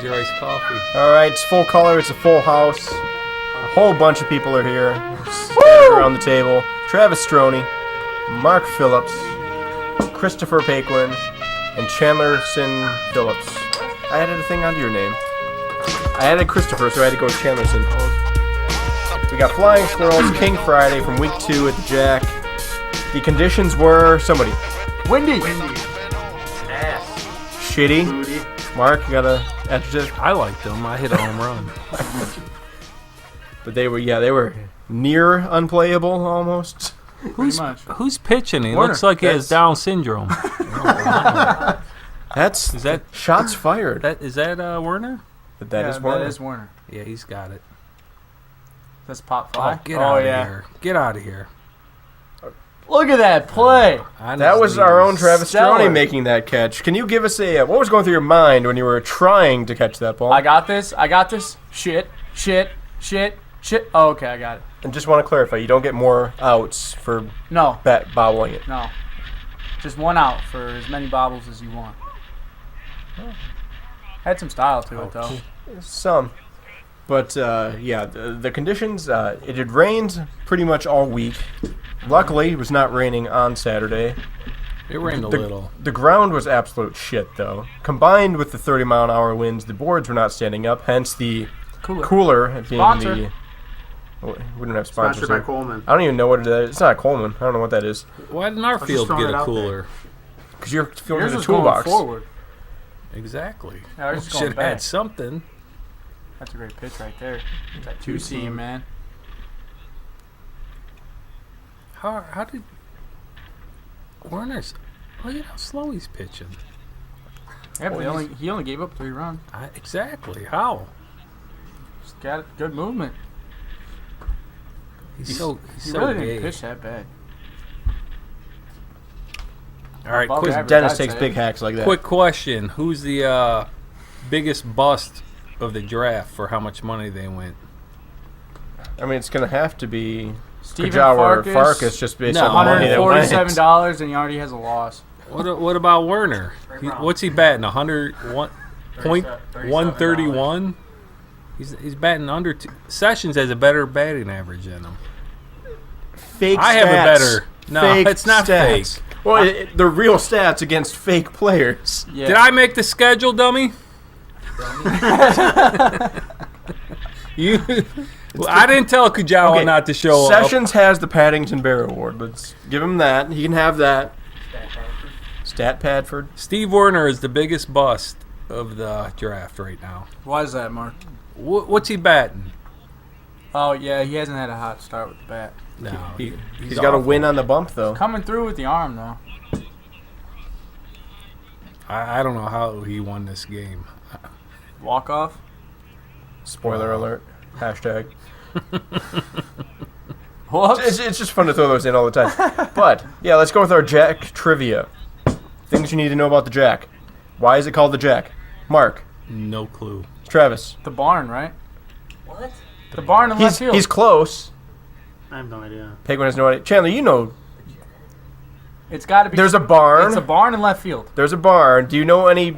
your iced coffee? All right, it's full color. It's a full house. A whole bunch of people are here, scattered around the table. Travis Stroney, Mark Phillips, Christopher Paquin, and Chandlerson Phillips. I added a thing onto your name. I added Christopher, so I had to go with Chandlerson. We got Flying Squirrels, King Friday from week 2 at the Jack. The conditions were somebody. Windy. Ass. Shitty. Booty. Mark, you got a adjective? I liked them. I hit a home run. But they were near unplayable almost. Pretty much. Who's pitching? He Werner. looks like he has Down syndrome. Is that shots fired? Is that Werner? That is Werner. That is Werner. Yeah, he's got it. That's pop fly. Get out of here. Get out of here. Look at that play. That was our own Travis Stellar. Stroney making that catch. Can you give us what was going through your mind when you were trying to catch that ball? I got this. Shit. Oh, okay, I got it. And just want to clarify, you don't get more outs for No. bobbling it. No. Just one out for as many bobbles as you want. Had some style to it, though. Some. But, the conditions, it had rained pretty much all week. Luckily, it was not raining on Saturday. It rained a little. The ground was absolute shit, though. Combined with the 30-mile-an-hour winds, the boards were not standing up, hence the cooler being Sponsor. we don't have sponsors Sponsored by here. Coleman. I don't even know what it is. It's not Coleman. I don't know what that is. Why didn't our just field throwing get it a out cooler? Because you're filling Yours in the was going toolbox. forward. Exactly. Yeah, ours is going Should have back. had something. That's a great pitch right there. That two-seam, man. How did Werner's? Look at how slow he's pitching. Yeah, but he only gave up 3 runs. Exactly. How? Just got good movement. He's so He so really gay. didn't pitch that bad. All right, Above quick, average, Dennis I'd takes say. big hacks like that. quick question: who's the biggest bust of the draft for how much money they went? I mean, it's going to have to be Steven Kajawa or Farkas, Farkas just based on the money that went. $147, and he already has a loss. What about Werner? What's he batting? 131. He's batting under. Sessions has a better batting average than him. Fake I stats. have a better. No, Fake it's not stats. fake. Well, they're real stats against fake players. Yeah. Did I make the schedule, dummy? You. Well, I didn't tell Kujawa Okay, not to show up. Sessions has the Paddington Bear Award. Let's give him that. He can have that. Stat Padford. Steve Werner is the biggest bust of the draft right now. Why is that, Mark? What's he batting? Oh, yeah, he hasn't had a hot start with the bat. No, He's he's got a awful. win on the bump, though. Coming through with the arm, though. I don't know how he won this game. Walk-off. Spoiler alert. Hashtag. Whoops. It's just fun to throw those in all the time. But, yeah, let's go with our Jack trivia. Things you need to know about the Jack. Why is it called the Jack? Mark. No clue. Travis. The barn, right? What? The barn in left field. He's close. I have no idea. Penguin has no idea. Chandler, you know. It's got to be. There's a barn. It's a barn in left field. There's a barn. Do you know any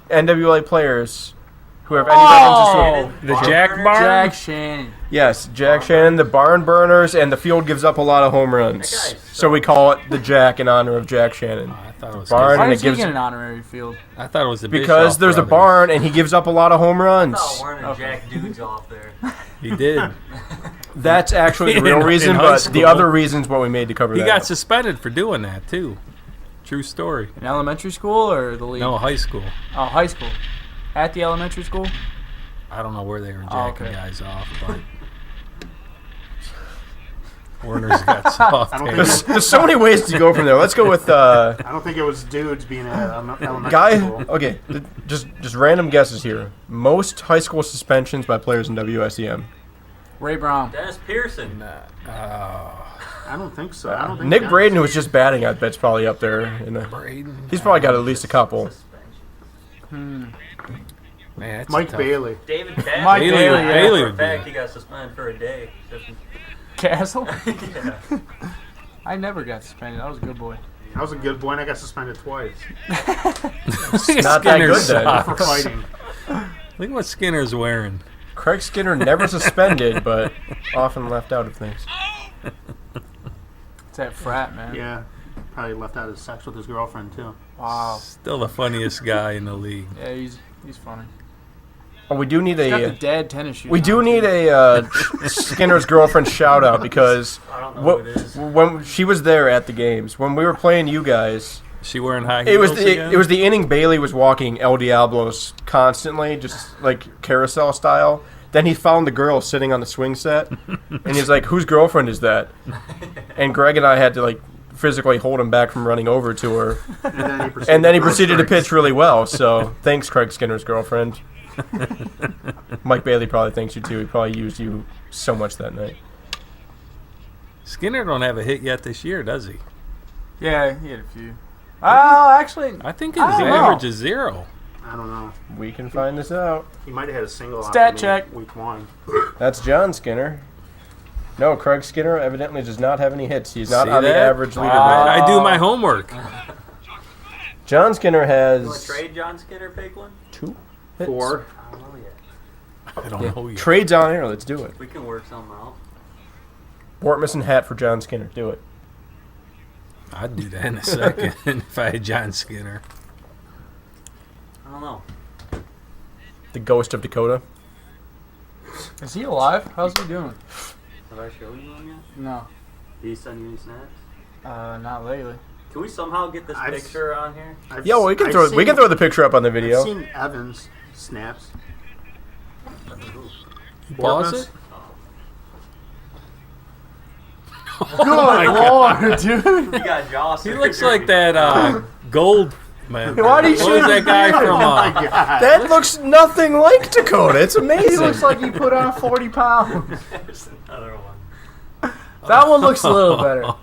NWA players who have any references to it? The Jack Barn? Jack Shannon. Yes, Jack Shannon, the barn burners, and the field gives up a lot of home runs. So we call it the Jack in honor of Jack Shannon. I thought it was Barn. Why And it does he gives- get an honorary field? I thought it was the Because Bischoff there's a brothers. barn and he gives up a lot of home runs. Oh, Werner and Jack dudes off there. He did. That's actually the real In reason, high but the school. other reason's what we made to cover He that. got suspended for doing that too. True story. In elementary school or the league? No, high school. Oh, high school. At the elementary school? I don't know where they were Oh, jacking okay. guys off, but Werner's got soft I don't hair. think There's so many ways to go from there. Let's go with I don't think it was dudes being at elementary guy. school. Okay, just random guesses here. Most high school suspensions by players in WSEM. Ray Brown. Dennis Pearson. I don't think so. I don't think Nick that- Braden, who was just batting, I bet's probably up there. Braden. He's probably got at least a couple. Man, that's Mike tough. Bailey. David Castle. Mike Bailey- Bailey. I know Bailey for a would fact be. he got suspended for a day. Castle? Yeah. I never got suspended. I was a good boy. I was a good boy and I got suspended twice Not that good then. for fighting. Look at what Skinner's wearing. Craig Skinner never suspended, but often left out of things. It's that frat, man. Yeah. Probably left out his sex with his girlfriend, too. Wow. Still the funniest guy in the league. Yeah, he's funny. Oh, we do need He's got the a. dad tennis shoes. We do on, need too. a Skinner's girlfriend shout out because I don't know who it is. when she was there at the games when we were playing you guys, She wearing high it heels was again? it was the inning Bailey was walking El Diablos constantly, just like carousel style. Then he found the girl sitting on the swing set, and he's like, "Whose girlfriend is that?" And Greg and I had to like physically hold him back from running over to her, and then he proceeded to pitch really well. So thanks, Craig Skinner's girlfriend. Mike Bailey probably thanks you too. He probably used you so much that night. Skinner don't have a hit yet this year, does he? Yeah, he had a few. Oh, actually, I think his I don't average know. is 0. I don't know. We can find this out. He might have had a single off Stat of me check. week 1. That's John Skinner. No, Craig Skinner evidently does not have any hits. He's not See on the that? average leader. I grade. do my homework. John Skinner You want to has trade John Skinner, Paquin? 2 hits. 4. I don't know yet. I don't know yet. Trades on air. Let's do it. We can work something out. Bortmus and hat for John Skinner. Do it. I'd do that in a second if I had John Skinner. I don't know. The ghost of Dakota. is he alive? How's he doing? Have I shown you one yet? No, Did he send you any snaps? not lately. Can we somehow get this I've picture on here? Yeah, well, we can throw the picture up on the video. I've seen Evans snaps. Pause Bortmas? it? Good lord, dude. You got Joss. He looks like that gold man. Why do you What was shoot that guy from? Oh my God. That looks nothing like Dakota. It's amazing. He looks like he put on 40 pounds. There's another one. That one looks a little better.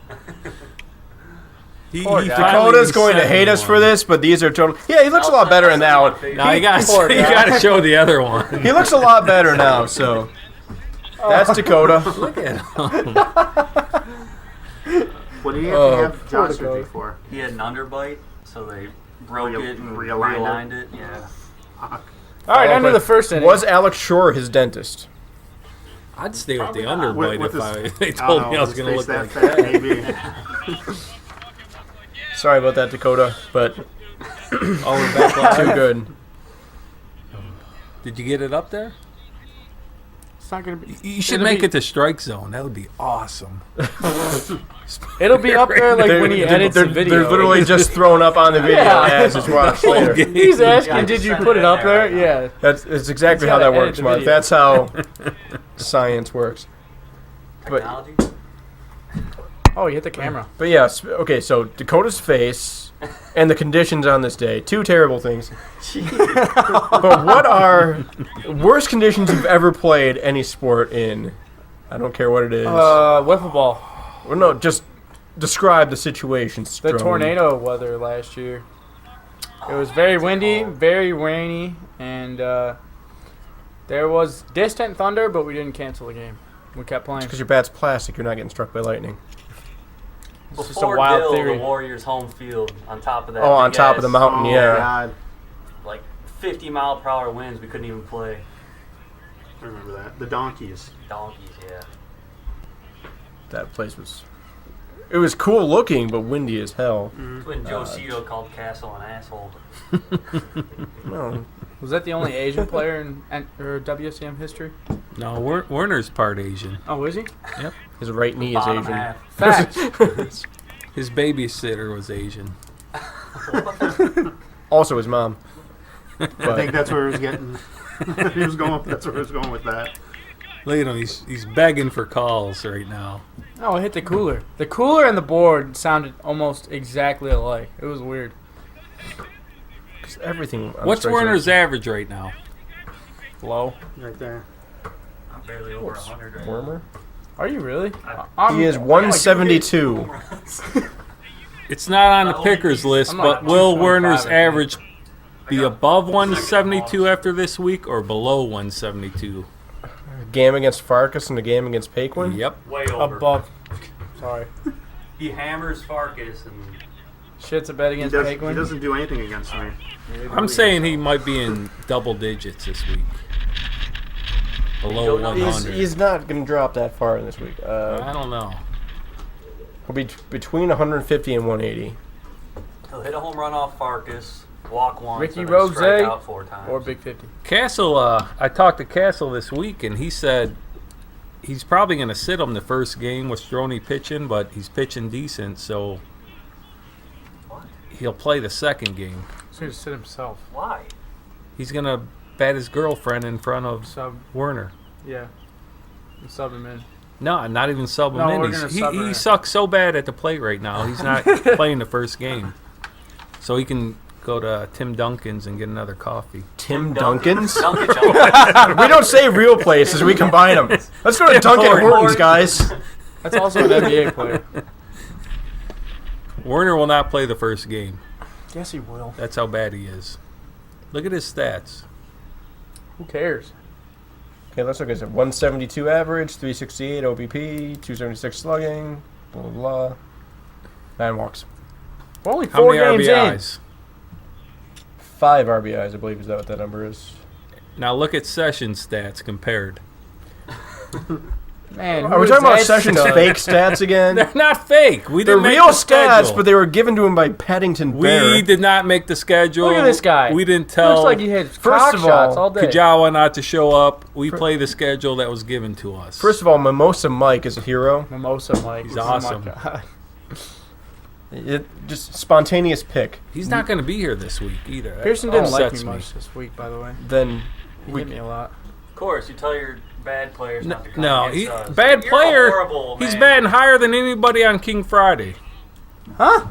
He Poor guy. finally Dakota's going to sent hate me us for one. this, but these are total. Yeah, he looks a lot better in that one. No, you Poor guy. got to show the other one. He looks a lot better now. So that's Dakota. Look at him. What did he have Oh, to have poor jaw Dakota. surgery for? He had an underbite, so they broke it and Realigned it. realigned it. Yeah. Fuck. All right, end of the first inning. Was Alex Shore his dentist? I'd stay with the Probably not. underbite With if they I told don't me I know, was going to his look face like that that. fat, maybe. Sorry about that, Dakota, but Oh, we're back too live. good. Did you get it up there? It's not gonna be. You should It'll make be- it to strike zone. That would be awesome. It'll be up there like when he edits the video. They're literally just thrown up on the video Yeah. as it's watched later. He's asking, Yeah, did you just put it send it up in there? there. Yeah. That's exactly He's how that gotta edit works, the Mark. video. That's how science works. But Technology. Oh, you hit the camera. but yeah, okay. So Dakota's face and the conditions on this day, two terrible things. But what are worst conditions you've ever played any sport in? I don't care what it is. Wiffle ball. Well, no, just describe the situation. The Strome. tornado weather last year. It was very windy, very rainy, and there was distant thunder, but we didn't cancel the game. We kept playing. Because your bat's plastic, you're not getting struck by lightning. It's just a Before wild Dill, theory. the Warriors' home field, on top of that. Oh, on big top of the ass, mountain, Oh, yeah. God. Like 50-mile-per-hour winds, we couldn't even play. I remember that. The donkeys. Donkeys, yeah. That place was. It was cool looking, but windy as hell. That's when Joe Cito called Castle an asshole. No, Was that the only Asian player in WCM history? No, Werner's part Asian. Oh, is he? his right knee is Bottom Asian. half. Facts. His babysitter was Asian. Also, his mom. I think that's where he was getting. He was going. That's where he was going with that. Look at him. He's begging for calls right now. Oh, it hit the cooler. The cooler and the board sounded almost exactly alike. It was weird. 'Cause everything. on What's strike Werner's zone- average right now? Low. Right there. I'm barely over 100 right Wormer? Are you really? He is 172. It's not on the pickers list, I'm but like will 225, Werner's I think. average be above 172 after this week or below 172? Game against Farkas and the game against Paquin. Yep. Way over. Above. Sorry. He hammers Farkas and Shit's a bet He against he Paquin. doesn't do anything against me. I'm saying he might be in double digits this week. Below don't know. 100. He's not going to drop that far in this week. I don't know. He'll be between 150 and 180. He'll hit a home run off Farkas, walk once, Ricky and then Rose strike out 4 times. Or Big 50. Castle, I talked to Castle this week, and he said he's probably going to sit him the first game with Stroni pitching, but he's pitching decent, so What? he'll play the second game. He's going to sit himself. Why? He's going to bat his girlfriend in front of Sub. Werner. Yeah. And sub him in. No, not even sub him No, in. we're gonna sub her He in. sucks so bad at the plate right now. He's not playing the first game. So he can go to Tim Duncan's and get another coffee. Tim Duncan's? Duncan Jones. We don't say real places. We combine them. Let's go to Dunkin' Hortons, guys. That's also an NBA player. Werner will not play the first game. Yes, he will. That's how bad he is. Look at his stats. Who cares? Okay, let's look at it. 172 average, 368 OBP, 276 slugging, blah, blah, blah. 9 walks. We're only How 4 many games RBIs? 5 RBIs, I believe. Is that what that number is? Now look at Sessions stats compared. in. Man, Are we talking about Sessions' fake stats again? They're not fake. We They're didn't make real the stats, schedule. but they were given to him by Paddington Bear. We did not make the schedule. Look at this guy. We didn't tell Looks like he hit First cock of shots all, all day. Kajawa not to show up. We play the schedule that was given to us. First of all, Mimosa Mike is a hero. Mimosa Mike. He's Oh my awesome. God. Just spontaneous pick. He's not going to be here this week either. Pearson That didn't like upsets me much this week, by the way. Then He we hit me a lot. Of course, you tell your bad players not to come No, against he, us. bad You're player. A horrible He's man. batting higher than anybody on King Friday. Huh?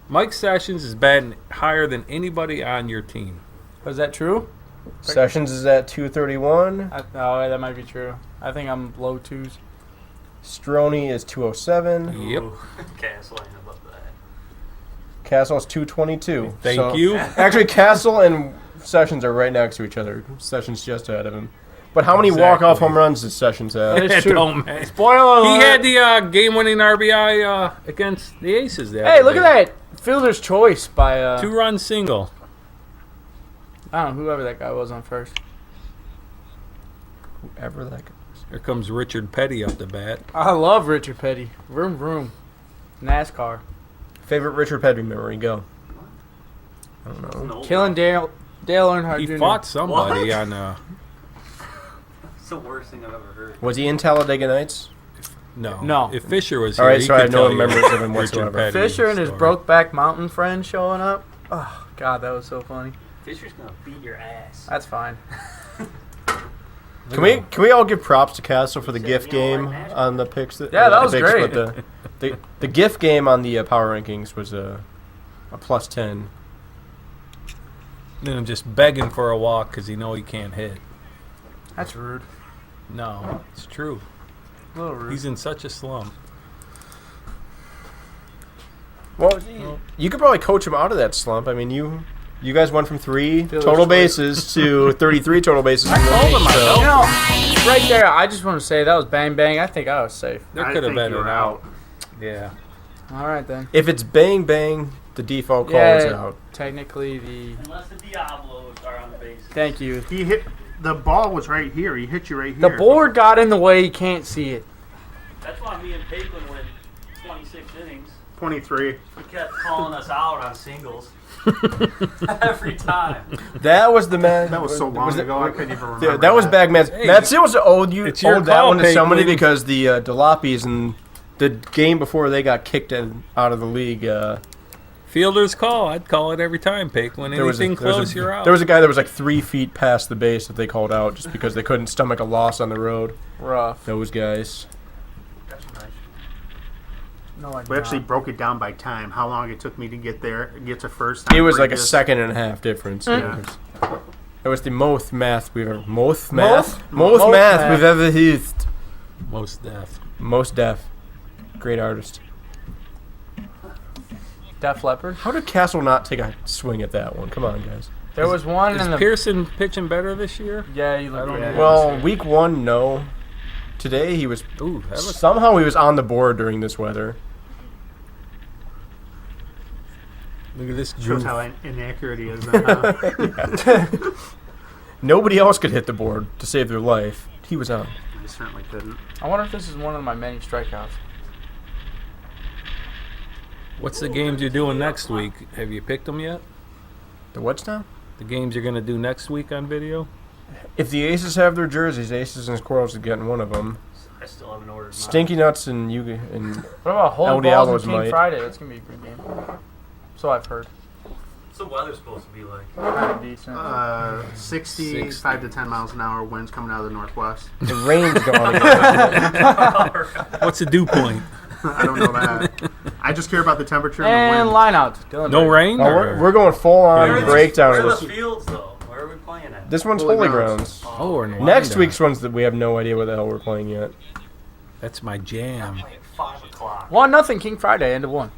Mike Sessions is batting higher than anybody on your team. Was that true? Sessions is at 231. Oh, that might be true. I think I'm low 2s. Stroni is 207. Yep. Ooh, Castle ain't above that. Castle's 222. Thank So- you. Actually, Castle and Sessions are right next to each other. Sessions just ahead of him. But how many Exactly. walk-off home runs does Sessions have? It is It true. don't matter. Spoiler He alert. had the game-winning RBI against the Aces there. Hey, look at that. Fielder's choice by, 2-run single. I don't know, whoever that guy was on first. Whoever that guy. Here comes Richard Petty up the bat. I love Richard Petty. Vroom, vroom. NASCAR. Favorite Richard Petty memory? Go. I don't know. No, Killing Dale Earnhardt He Jr. fought somebody What? on It's the worst thing I've ever heard. Was he in Talladega Nights? no. No. If Fisher was All here, right, he so I could have no tell you remembrance of him Richard whatsoever. Petty Fisher and his story. Brokeback Mountain friend showing up. Oh, God, that was so funny. Fisher's gonna beat your ass. That's fine. Can we all give props to Castle for the Said, gift you know, game like Nashville. on the picks? Yeah, that was picks, great. But the gift game on the power rankings was a plus 10. Then I'm just begging for a walk because he know he can't hit. That's rude. No, it's true. A little rude. He's in such a slump. Well, you could probably coach him out of that slump. I mean, you guys went from 3 Fielder's total choice. bases to 33 total bases. I told him I So- You know, right there, I just want to say that was bang bang. I think I was safe. There I could have think been you an were out. Yeah. All right, then. If it's bang bang, the default call is Yeah. out. Technically, the... Unless the Diablos are on the base. Thank you. He hit the ball was right here. He hit you right The here. board got in the way. You can't see it. That's why me and Paquin went 26 innings. 23. He kept calling us out on singles. Every time. That was the man. That was so long ago. I couldn't even remember. Yeah, that was back, Matt. Hey, Matt Seals owed you it's your owed that call, one to somebody Paquin. because the Delapis and the game before they got kicked out of the league. Fielder's call. I'd call it every time, Pake. When anything close, you're out. There was a guy that was like 3 feet past the base that they called out just because they couldn't stomach a loss on the road. Rough. Those guys. That's nice. No, I We actually broke it down by time. How long it took me to get there, get to first time. It was like a previous. second and a half difference. Yeah. It was the most math we've ever most Most math math. we've ever used. most deaf. Most deaf. Great artist. Def Leppard. How did Castle not take a swing at that one? Come on, guys. There was one Is in the... Pearson pitching better this year? Yeah, you look I don't bad. know. Well, week 1, no. Today he was Ooh, that looks. somehow he was on the board during this weather. Look at this Shows Drew. how inaccurate he is. Then, huh? Nobody else could hit the board to save their life. He was on. I certainly couldn't. I wonder if this is one of my many strikeouts. What's the games you're doing next week? Have you picked them yet? The what's now? The games you're going to do next week on video? If the Aces have their jerseys, Aces and Squirrels are getting one of them. I still haven't ordered mine. Stinky Nuts and you and What about Holy El Balls Diablo's and King might. Friday? That's going to be a good game. So I've heard. What's the weather supposed to be like? Pretty decent. 65 to 10 miles an hour. Winds coming out of the northwest. the rain's gone again. What's the dew point? I don't know that. I just care about the temperature and And the wind. line out. Dylan No Brady. rain? Oh, or- we're going full on Where are breakdown Where of are this. the fields, though? Where are we playing at? This one's Holy Holy Grounds. Grounds. Oh, we're in Next Wyandotte. week's one's that we have no idea what the hell we're playing yet. That's my jam. Like at 5 o'clock. 1-0 King Friday, end of one.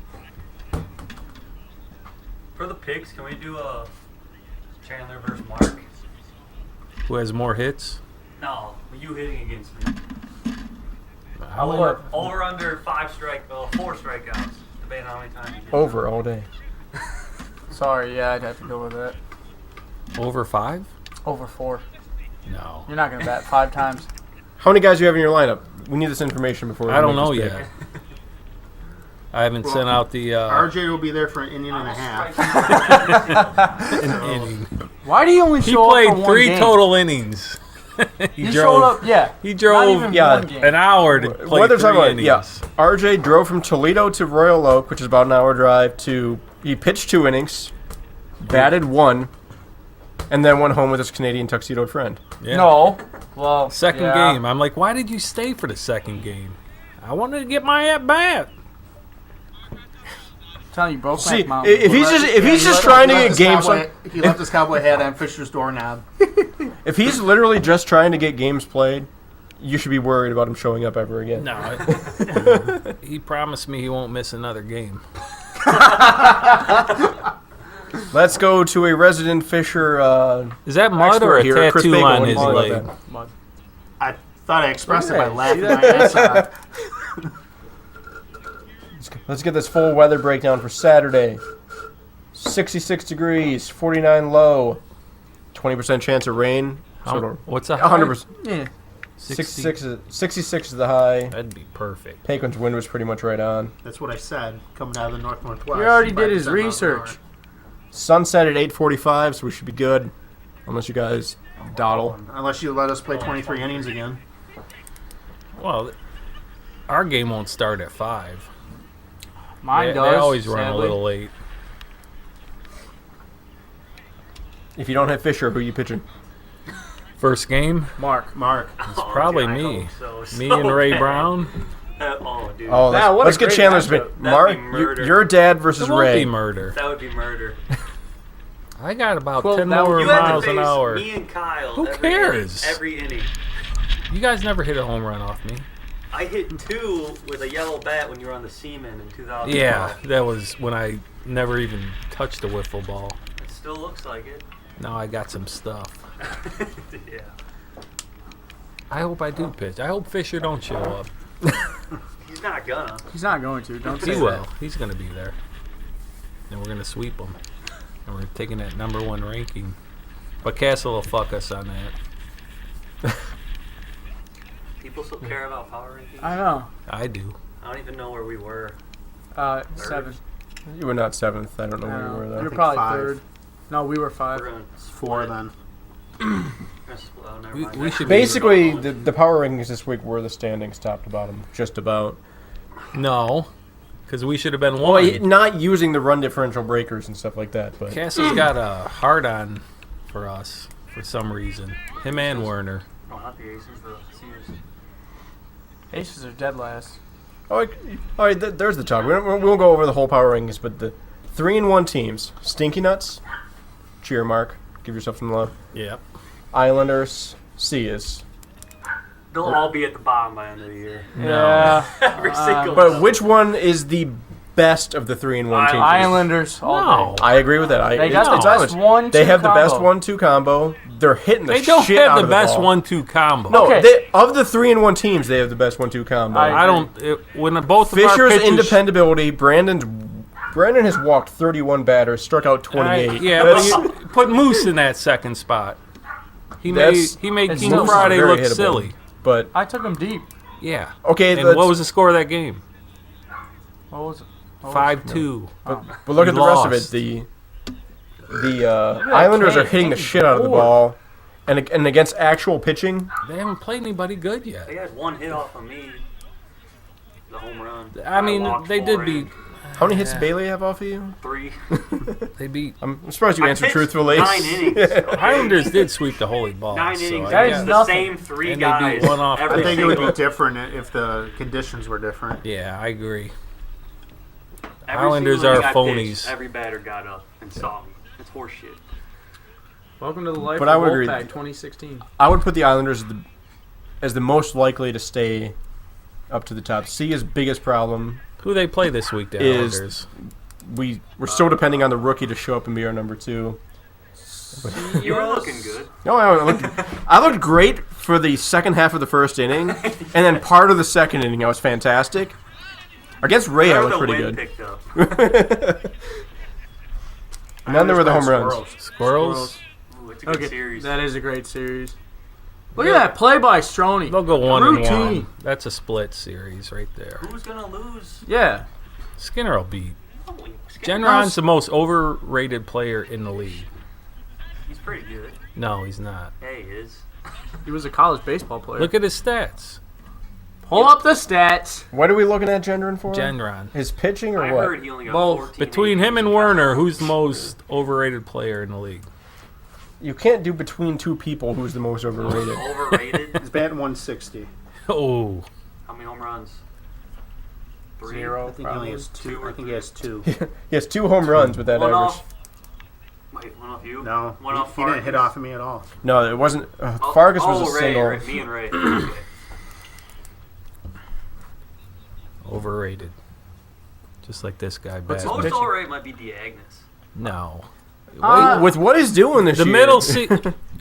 For the picks, can we do a Chandler versus Mark? Who has more hits? No, you hitting against me. I'll Over under 4 strikeouts. Depending on how many times you hit. Over all day. Sorry, yeah, I'd have to go with that. over 5? Over 4. No. You're not going to bat 5 times. How many guys do you have in your lineup? We need this information before we I don't make know this pick. yet. I haven't Well, sent out the RJ will be there for an inning and a half. inning. Why do you only He show up played for one 3 game? total innings. he You drove. showed up, yeah. He Not drove even yeah, one game. an hour to play What they're 3 talking about, innings. yeah. RJ drove from Toledo to Royal Oak, which is about an hour drive, he pitched 2 innings, batted 1, and then went home with his Canadian tuxedoed friend. Yeah. No. Well, Second yeah. game. I'm like, why did you stay for the second game? I wanted to get my at bat. I'm telling you, broke See, my if he's just trying to get games, He left his cowboy hat on Fisher's doorknob. if he's literally just trying to get games played, you should be worried about him showing up ever again. No, he promised me he won't miss another game. Let's go to a resident Fisher. Is that mud or a expert here, Chris tattoo Bacon. on What do his you think leg? about that? Mud. I thought I expressed it Look by at that. laughing my ass off. Let's get this full weather breakdown for Saturday. 66 degrees, 49 low, 20% chance of rain. What's that? 100%. Yeah. 66 is the high. That'd be perfect. Paquin's wind was pretty much right on. That's what I said. Coming out of the northwest. He already 5 did to his 10 miles an hour. research. Sunset at 8:45, so we should be good. Unless you guys dawdle. Unless you let us play 23 innings again. Well, our game won't start at 5. Mine They does. always run a sadly. little late. If you don't have Fisher, who are you pitching? First game, Mark. it's probably I me. hope so. Me So and Ray bad. Brown. Oh, dude. Oh, Yeah, what a let's get great Chandler's matchup. pick. That'd Mark, be murder. your dad It versus won't Ray. be murder. That would be murder. I got about Well, 10 that more would- You had to miles face an hour. me and Kyle. Who every cares? Inning, every inning. You guys never hit a home run off me. I hit 2 with a yellow bat when you were on the Seaman in 2012. Yeah, that was when I never even touched a wiffle ball. It still looks like it. Now I got some stuff. Yeah. I hope I do pitch. I hope Fisher don't show up. He's not gonna. He's not going to. Don't He say will. that. He's going to be there. And we're going to sweep him. And we're taking that #1 ranking. But Castle will fuck us on that. People still care about power rankings. I know. I do. I don't even know where we were. 7. You were not 7th. I don't know I where you know. were, You're though. think probably 5. 3rd. No, we were 5. We're going 4 then. never We- mind. we should Basically, the power rankings this week were the standings top to bottom, just about. No. Because we should have been Well, one. not using the run differential breakers and stuff like that, but Castle's got a hard on for us for some reason. Him and Werner. Oh, not the Aces, the Sears. Aces are dead last. all right, there's the talk. We won't go over the whole power rankings, but the 3-1 teams: Stinky Nuts, cheer mark, give yourself some love. Yep. Islanders, Seas. They'll all be at the bottom by the end of the year. Yeah. Every single But one. which one is the best of the 3-1 teams? Islanders all No. day. I agree with that. They got it's the best Islanders. 1-2 They have the best combo. 1-2 combo. They're hitting the They don't shit have out the of best ball. 1-2 combo. No, Okay. of the 3-1 teams, they have the best 1-2 combo. I I don't. When both of our Fisher's pitchers, independability, Brandon's Brandon has walked 31 batters, struck out 28. Yeah, but you put Moose in that second spot. He made That's- King Moose is Friday very look hittable. silly. But I took him deep. Yeah. okay, And what was the score of that game? What was it? 5-2. but look at You the rest of lost. it. The Islanders are hitting the shit out of the ball, and against actual pitching, They haven't played anybody good yet. They had one hit off of me. The home run. I mean, walked they for did it. beat. how many hits did Bailey have off of you? 3. They beat. I'm surprised you I answered pitched truthfully. 9 innings. Okay? Islanders did sweep the holy ball. 9 so innings. I That is guess- the nothing. same 3 And they guys. beat one off. every I think it would single- be different if the conditions were different. Yeah, I agree. every Islanders single are inning I phonies. pitched, every batter got up and saw me. It's horseshit. Welcome to the life But of I would agree. Wolfpack 2016. I would put the Islanders as the most likely to stay up to the top. Cia's biggest problem, Who they play this week, the Is- Islanders? we're still depending on the rookie to show up and be our number 2. You were looking good. No, I looked great for the second half of the first inning, and then part of the second inning I was fantastic. Against Ray, I Wherever looked the pretty wind good. picked up. And then there were the home runs. Squirrels? Ooh, it's a good series. That is a great series. Look at that play by Strony. They'll go 1-1. Routine. That's a split series right there. Who's gonna lose? Yeah. Skinner will beat. Holy shit. Genron's the most overrated player in the league. He's pretty good. No, he's not. Yeah, he is. He was a college baseball player. Look at his stats. Pull up the stats. What are we looking at Gendron for? Genron. His pitching or I what? heard he only got Both. 14 Between him innings. and Werner, who's the most overrated player in the league? You can't do between two people who's the most overrated. Overrated. He's batting 160. Oh, How many home runs? 3. 0. I think he only has 2. I think he has 2. He has 2 home runs with that One average. off. Wait, one off you? No, One off he didn't hit Farkas? off of me at all. No, it wasn't. Oh, Fargus was a Ray, single. Ray, me and Ray. Okay. overrated. Just like this guy. What's Bad. his Most overrated might be Diagnos. No. With what he's doing this The year. middle seat.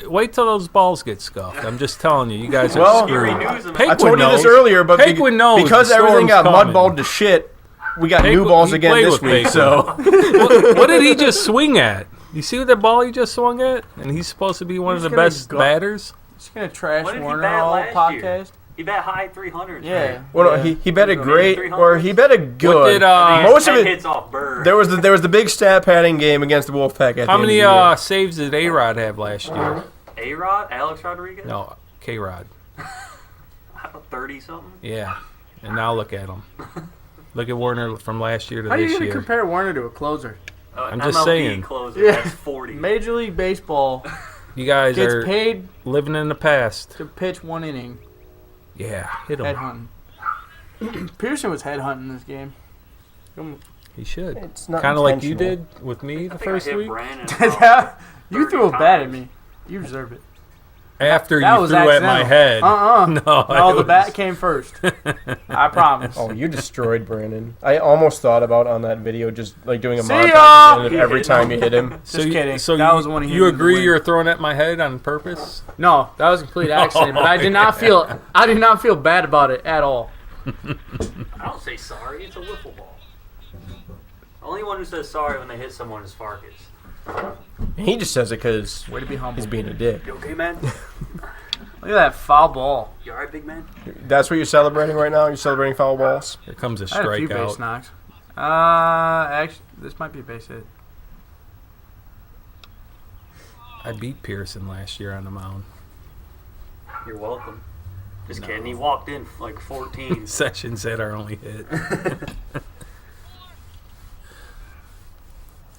Wait till those balls get scuffed. I'm just telling you. You guys are Well, Scary screwed. news. I told you this knows. earlier, but Paquin knows because the everything storm's got coming. mudballed to shit, we got new Paquin- balls he again played this with week. Paquin. So what did he just swing at? You see that ball he just swung at? And he's supposed to be one of He's the gonna best go- batters. Just gonna trash What did he Warner bat all last podcast. year? He bet high 300s. Yeah. well, yeah. he bet a He's great, 300s. or he bet a good. What did Most of it- hits off Bird. There was the big stat padding game against the Wolfpack. At How the many end of the year. saves did A-Rod have last year? A-Rod? Alex Rodriguez? No, K-Rod. 30 something? Yeah. And now look at him. Look at Warner from last year to How are you this gonna year. compare Warner to a closer? I'm just MLB saying. Closer, Yeah. that's 40. Major League Baseball You guys gets are paid living in the past. to pitch 1 inning. Yeah, hit him. Headhunting. Pearson was headhunting this game. He should. It's not Kind of like you intentional. did with me I the think first I hit week. Brandon about You 30 threw a bat at times. me. You deserve it. After That you was threw at my accidental. head. No, No, the it bat was- came first. I promise. Oh, you destroyed Brandon. I almost thought about on that video just like doing a See montage ya! at the end of every time you hit him. So Just you, kidding. So That you, was when he hit you me in the agree wind. you're throwing at my head on purpose? No, that was a complete accident. But I did not feel bad about it at all. I don't say sorry. It's a wiffle ball. The only one who says sorry when they hit someone is Farkas. He just says it because Way to be humble. he's being a dick. You okay, man? Look at that foul ball. You alright, big man? That's what you're celebrating right now? You're celebrating foul balls? Here comes a I had a few base strikeout. knocks. Actually, this might be a base hit. I beat Pearson last year on the mound. You're welcome. Just kidding. He walked in like 14. Sessions had our only hit.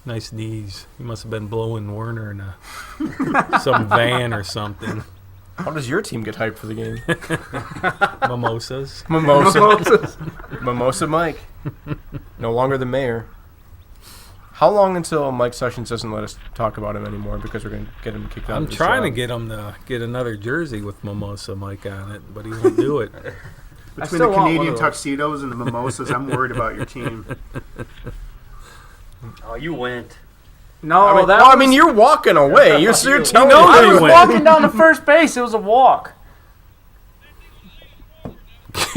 Nice knees. He must have been blowing Werner in some van or something. How does your team get hyped for the game? Mimosas. Mimosa. Mimosa Mike. No longer the mayor. How long until Mike Sessions doesn't let us talk about him anymore because we're going to get him kicked out I'm of his trying to job? get him to get another jersey with Mimosa Mike on it, but he won't do it. Between still the want one Canadian of those. tuxedos and the mimosas, I'm worried about your team. Oh, you went. No, I mean, that well, was, I mean, you're walking away. You're telling knows I he was me. went. walking down to first base. It was a walk.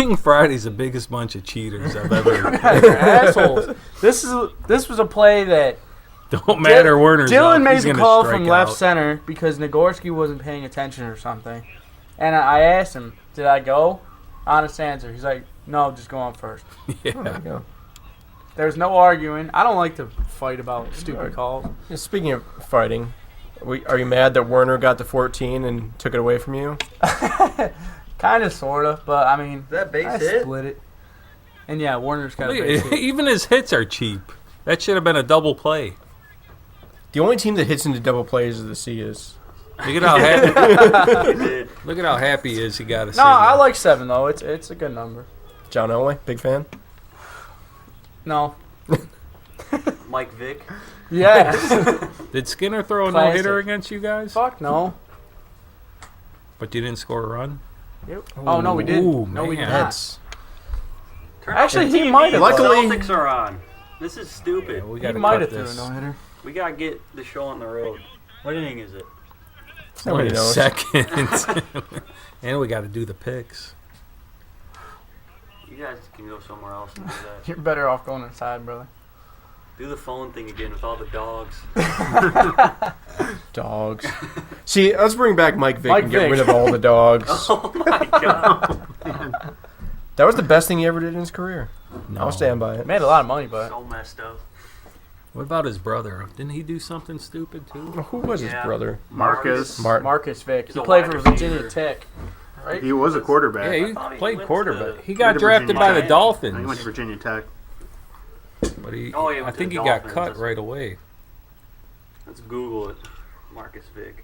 Winning Friday's the biggest bunch of cheaters I've ever. They're assholes. This was a play that Don't matter. Werner's Dylan up, made he's the gonna call strike from left out. center because Nagorski wasn't paying attention or something. And I asked him, did I go? Honest answer. He's like, no, just go on first. Yeah. There you go. There's no arguing. I don't like to fight about stupid calls. Yeah, speaking of fighting, are you mad that Werner got the 14 and took it away from you? Kind of, sort of, but I mean, that base I hit? split it. And yeah, Warner's got a base hit. Even his hits are cheap. That should have been a double play. The only team that hits into double plays is the Seas. Look at how happy. Look at how happy he is. He got a. No, I like 7 though. It's a good number. John Elway, big fan. No. Mike Vick. Yes. Did Skinner throw a Classic. no-hitter against you guys? Fuck no. But you didn't score a run? Yep. Oh no, we did. Ooh, No, we did man. not. That's Turn off Actually, the he TV. might have. Luckily- The Celtics are on. This is stupid. Yeah, we He got to might cut have threw a this. no hitter. We gotta get the show on the road. What inning is it? nobody Wait a knows. second. And we got to do the picks. You guys can go somewhere else and do that. You're better off going inside, brother. Do the phone thing again with all the dogs. Dogs. See, let's bring back Mike Vick Mike and get Vick. rid of all the dogs. Oh my god. That was the best thing he ever did in his career. I'll stand by it. Made a lot of money, but So messed up. What about his brother? Didn't he do something stupid too? Who was his Yeah. brother? Marcus. Marcus Vick. He's He a played wide for Virginia receiver. Tech. Right? He was a quarterback. Yeah, I thought he he played went quarterback. to- He got to drafted Virginia by the Tech. Dolphins. He went to Virginia Tech. But he, Oh, yeah, I with think the he got Dolphins. cut That's- right away. Let's Google it. Marcus Vick.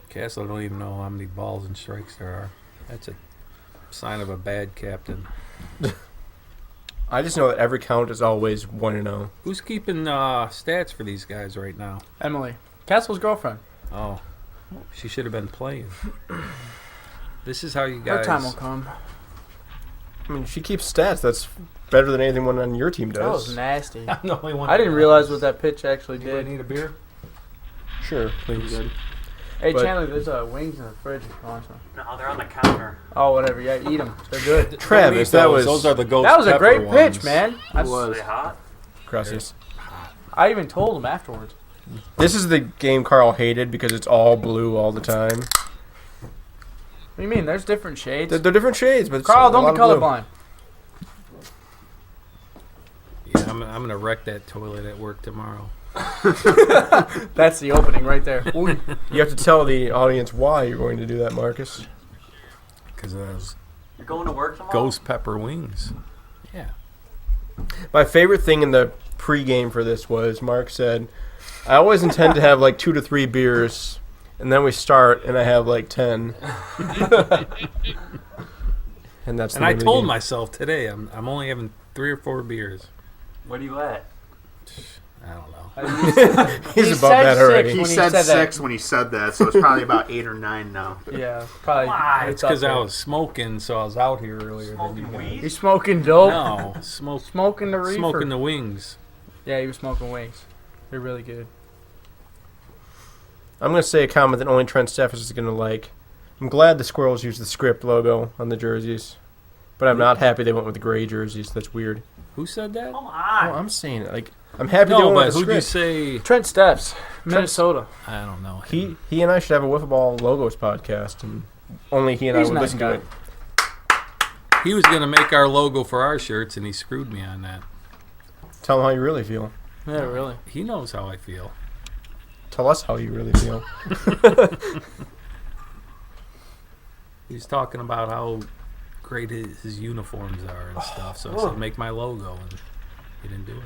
Castle don't even know how many balls and strikes there are. That's a sign of a bad captain. I just know that every count is always 1-0. Who's keeping stats for these guys right now? Emily. Castle's girlfriend. Oh, she should have been playing. This is how you Her guys. time will come. I mean, she keeps stats. That's better than anything one on your team That was does. nasty. I'm the only one. I didn't realize what that pitch actually Anybody did. need a beer? Sure, please. Hey, But- Chandler, there's wings in the fridge if you want some. No, they're on the counter. Oh, whatever. Yeah, eat them. They're good. Travis, that was Those are the ghost That was a pepper great ones. pitch, man. It was. Are they hot? Gracias. I even told him afterwards. This is the game Carl hated because it's all blue all the time. What do you mean? There's different shades. They're different shades, but it's Carl, a don't lot be of blue. colorblind. Yeah, I'm gonna wreck that toilet at work tomorrow. That's the opening right there. You have to tell the audience why you're going to do that, Marcus. Because of those You're going to work tomorrow? ghost pepper wings. Yeah. My favorite thing in the pregame for this was Mark said, I always intend to have like 2 to 3 beers, and then we start, and I have like 10. And that's. And the I name of the told game. myself today I'm only having 3 or 4 beers. Where are you at? I don't know. He's He above said that 6 already. He when said that. 6 when he said that, so it's probably about 8 or 9 now. Yeah, probably. Why? It's because I was smoking, so I was out here earlier than you Smoking guys. weed? He's smoking dope. No, Smoking the reefer. smoking the wings. Yeah, he was smoking wings. They're really good. I'm going to say a comment that only Trent Steffes is going to like. I'm glad the Squirrels used the script logo on the jerseys, but I'm not happy they went with the gray jerseys. That's weird. Who said that? Come Oh, on. I'm saying it. Like, I'm happy they No, went but with the who'd you script. say? Trent Steps, Minnesota. I don't know. He and I should have a Wiffle Ball Logos podcast, and only he and He's I a would nice listen guy. to it. He was going to make our logo for our shirts, and he screwed me on that. Tell him how you really feel. Yeah, really. He knows how I feel. Tell us how you really feel. He was talking about how great his uniforms are and stuff, so I said, make my logo, and he didn't do it.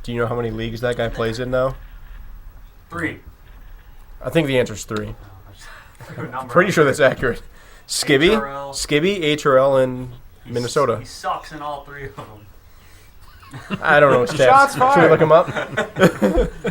Do you know how many leagues that guy plays in now? 3. I think the answer's 3. Number. Pretty sure that's accurate. Skibby, HRL. HRL, and Minnesota. He sucks in all 3 of them. I don't know his stats. Shots Should we fired. look him up?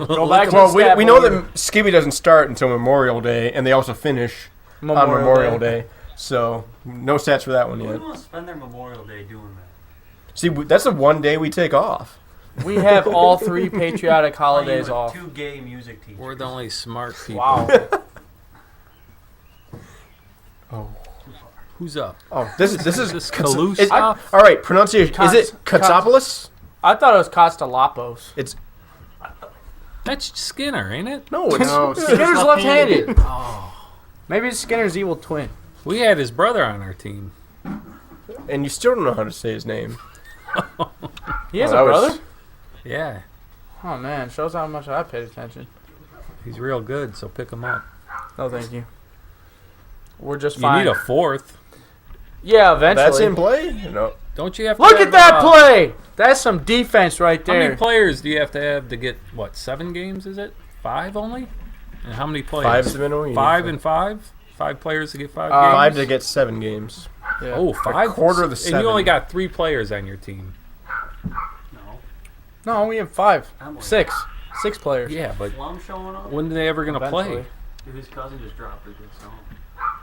Go back to Well, the we stat know board. that Skibby doesn't start until Memorial Day, and they also finish on Memorial Day. So no stats for that one Who yet. wants to spend their Memorial Day doing that? See, that's the one day we take off. We have all 3 patriotic holidays Playing with off. 2 gay music teachers. We're the only smart people. Wow. Oh. Who's up? Oh, this is This Kalous is- up? all right, pronunciation. Is it Katsopoulos? I thought it was Kostalopoulos. It's That's Skinner, ain't it? no, it's No, Skinner's left-handed. Oh. Maybe it's Skinner's evil twin. We had his brother on our team. and you still don't know how to say his name. He has Oh, a that was- brother? Yeah. Oh, man. Shows how much I paid attention. He's real good, so pick him up. No, thank you. We're just You fine. need a fourth. Yeah, eventually. That's in play. No, Don't you have to Look have, at that play! That's some defense right How many there. players do you have to get, 7 games, is it? 5 only? And how many players? 5's the minimum. You need 5 five. and 5? 5 players to get 5 games? 5 to get 7 games. Yeah. Oh, 5? quarter of the And you only 7. got 3 players on your team. No. No, we have 5. I'm like, 6. 6 players. Yeah, but Flum showing up? when are they ever going to play? Eventually. Dude, his cousin just dropped a good song.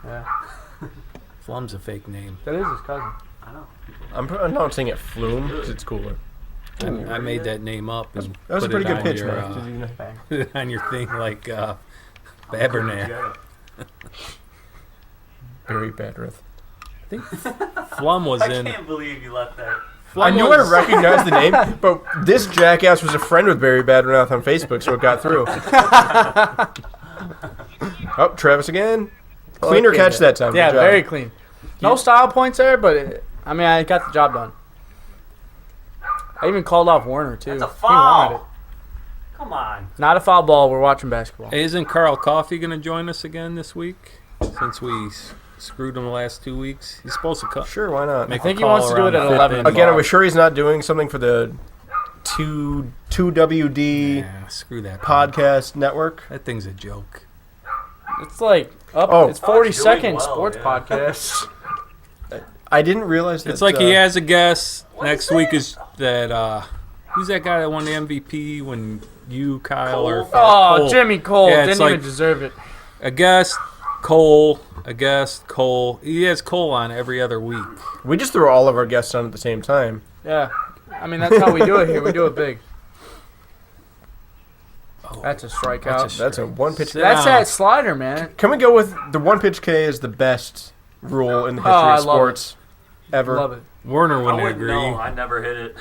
Yeah. Flum's a fake name. That is his cousin. I know. I'm not saying it Flume because it's cooler. I made that name up. And That was a put pretty it good on pitch, your, man. Did you know? Bang. put it on your thing like Babernat. Barry Badrith. I think Flum was I in. can't believe you left that. Flum I knew I recognized the name, but this jackass was a friend with Barry Badrith on Facebook, so it got through. Oh, Travis again. Cleaner catch that time. Yeah, Good job. very clean. No style points there, but I got the job done. I even called off Warner too. That's a He wanted it. foul. Come on. Not a foul ball. We're watching basketball. Hey, isn't Carl Coffey going to join us again this week? Since we screwed him the last 2 weeks, he's supposed to come. Sure, why not? I think he wants to do it at 11. Again, are we sure he's not doing something for the 2WD Yeah, screw that podcast network? That thing's a joke. It's like up. Oh. It's 40 it's doing second well, sports yeah. podcast. I didn't realize that. It's like he has a guest. Next week is that. Who's that guy that won the MVP when you, Kyle, or Oh, Cole? Jimmy Cole Yeah, it's didn't even like- deserve it. A guest, Cole. A guest, Cole. He has Cole on every other week. We just threw all of our guests on at the same time. Yeah, I mean that's how we do it here. We do it big. That's a strikeout. That's a one pitch. Sit That's down. that slider, man. Can we go with the one pitch K is the best rule in the history I of love sports ever? Love it. Warner I wouldn't wouldn't agree. know. I never hit it.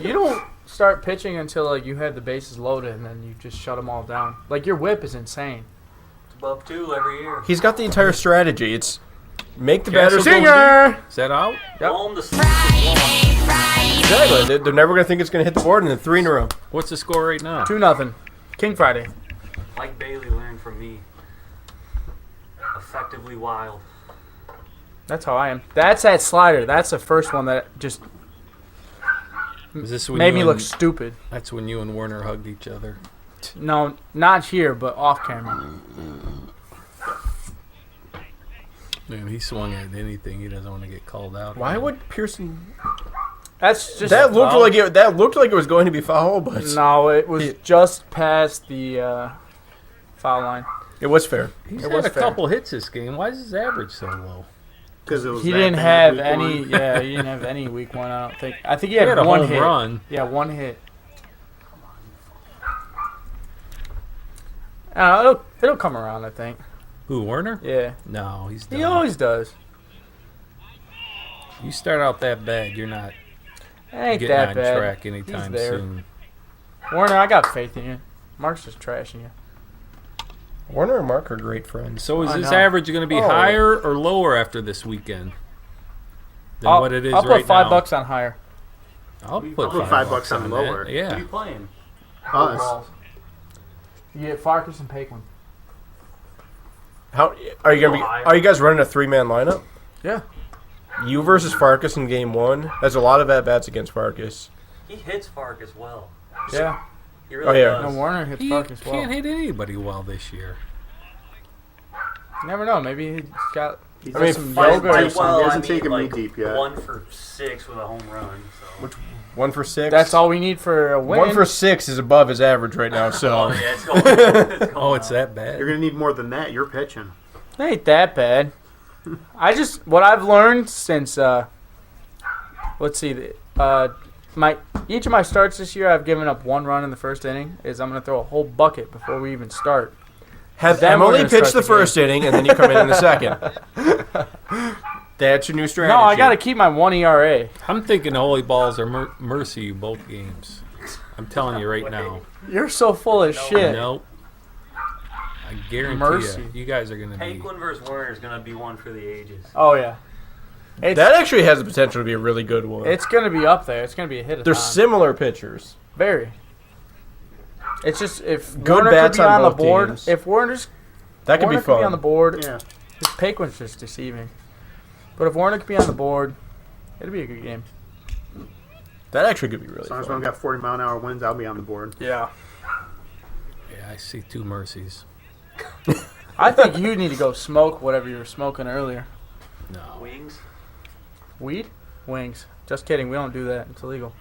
You don't start pitching until like you have the bases loaded, and then you just shut them all down. Like your whip is insane. It's above 2 every year. He's got the entire strategy. It's make the Castle batters goes Singer. Is that out? Yep. Blown the Sixers Exactly. They're never going to think it's going to hit the board, and then 3 in a row. What's the score right now? 2-0. King Friday. Mike Bailey learned from me. Effectively wild. That's how I am. That's that slider. That's the first one that just Is this when made you me and- look stupid. That's when you and Warner hugged each other. No, not here, but off camera. Man, he swung at anything. He doesn't want to get called out. Why again. would Pearson? That's just That a looked foul. like it. That looked like it was going to be foul, but No, it was just past the foul line. it was fair. He's It had was a fair. couple hits this game. Why is his average so low? Because it was He that didn't bad have week any. one. Yeah, he didn't have any week one. I don't think. I think he He had, had a one home hit. run. Yeah, one hit. It'll come around. I think. Who, Warner? Yeah, No, he's done. he always does. You start out that bad, you're not It ain't getting that on bad. track anytime He's there. soon. Warner, I got faith in you. Mark's just trashing you. Warner and Mark are great friends. So is I this know. average going to be Oh. higher or lower after this weekend than what it is I'll put right now? $5 on higher. I'll put I'll put $5 on on lower. that. Who Yeah. you playing? Us. You get Farkas and Paquin. How are you gonna be? Are you guys running a 3-man lineup? Yeah. You versus Farkas in game 1. That's a lot of at bats against Farkas. He hits Farkas well. Yeah. He really yeah. No, does. Warner hits He Farkas well. can't hit anybody well this year. You never know. Maybe he's got He's I mean, some by- yoga by or something. He hasn't taken like me deep yet. 1 for 6 with a home run. So. 1 for 6. That's all we need for a win. 1 for 6 is above his average right now. So Oh, yeah, it's going. It's going Oh, it's up. that bad. You're gonna need more than that. You're pitching. It ain't that bad. What I've learned since let's see, each of my starts this year, I've given up 1 run in the first inning. Is I'm gonna throw a whole bucket before we even start. Have Then we're Emily gonna pitch start the the first inning, and then you come in the second. That's your new strategy. No, I got to keep my 1 ERA. I'm thinking Holy Balls are mercy you both games. I'm telling you right now. You're so full of shit. Nope. I guarantee Mercy. you guys are gonna be. Paquin versus Werner is going to be one for the ages. Oh, yeah. That actually has the potential to be a really good one. It's going to be up there. It's going to be a hit. They're similar pitchers. Very. It's just if Good Werner bats could be on on the both board, teams. if Werner's That could Werner be fun. be on the board, Yeah. his Paquin's just deceiving. But if Werner could be on the board, it'd be a good game. That actually could be really As long as we fun. don't got 40-mile-an-hour winds, I'll be on the board. Yeah. Yeah, I see two mercies. I think you need to go smoke whatever you were smoking earlier. No. Wings. Weed? Wings. Just kidding. We don't do that. It's illegal.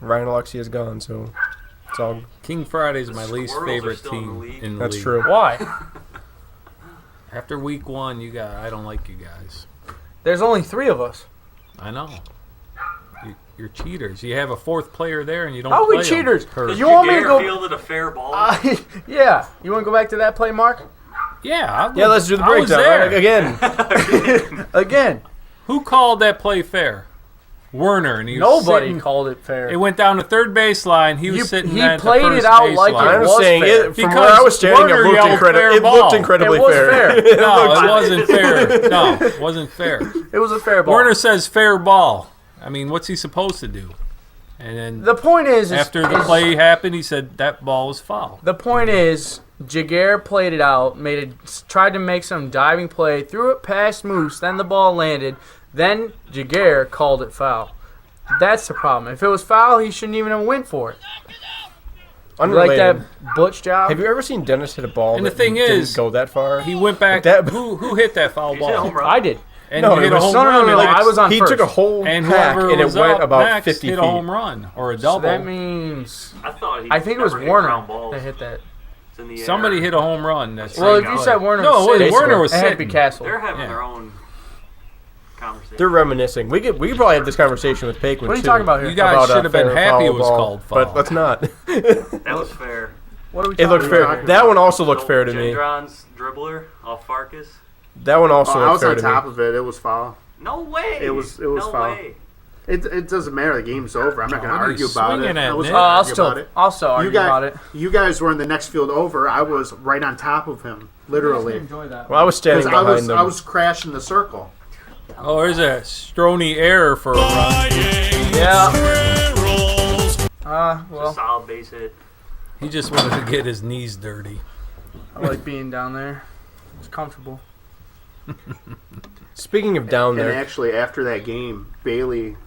Ryan Alexia is gone, so it's all. King Friday's The my least Squirrels are favorite still in the team league. in the That's league. true. Why? After week 1, I don't like you guys. There's only 3 of us. I know. You're cheaters. You have a 4th player there and you don't How are we play 'em. cheaters? Because You want me to Jaguar go? fielded a fair ball. Yeah. You want to go back to that play, Mark? Yeah. Yeah, let's do the I was breakdown there. right? Again. Again. Who called that play fair? Werner. And he was Nobody sitting- called it fair. It went down to third baseline. He was sitting he at played the it first out like baseline. it I'm was saying fair. it from Because where I was standing. Werner It looked yelled incredible. fair It looked ball. incredibly It was fair. fair. No, it wasn't fair. No, it wasn't fair. It was a fair ball. Werner says fair ball. I mean, what's he supposed to do? And then The point is after the play happened, he said that ball was foul. The point is, Jaguar played it out, tried to make some diving play, threw it past Moose, then the ball landed, then Jaguar called it foul. That's the problem. If it was foul, he shouldn't even have went for it. You like Unrelated. that butch job? Have you ever seen Dennis hit a ball And the that thing didn't is, go that far? He went back. That- Who hit that foul He hit a home ball? run. I did. And No, he hit it a was- home no, no, run. no, and I was on He first. took a whole and pack whoever and it was went up about next 50 hit feet. a home run or a So double. that means I thought he I think it was never hit Warner ground balls. that hit that. It's in the air. Somebody hit a home run. That's Well, if right. you said Warner No, was it wasn't. sitting, Werner was it had to be sitting. Castle. They're having Yeah. their own conversation. They're reminiscing. We could probably have this conversation with Paquin. What are you too, talking about here? You guys about, should have been fair happy foul it was ball, called foul. But let's not. That was fair. What are we It talking looked about fair. here? That one also looked fair to me. Gendron's dribbler off Farkas. That one also I looked was fair on to top me. of it. It was foul. No way. It was no foul. way. It doesn't matter. The game's over. I'm not going to What are you argue about swinging it. at, I was Nick? gonna I'll argue about still it. argue about it. You guys were in the next field over. I was right on top of him, literally. Enjoy that. Well, I was standing Because behind them. I was crashing the circle. Oh, there's a Stroney error for a run. Yeah. It's a Well, solid base hit. He just wanted to get his knees dirty. I like being down there. It's comfortable. Speaking of down And there, actually, after that game, Bailey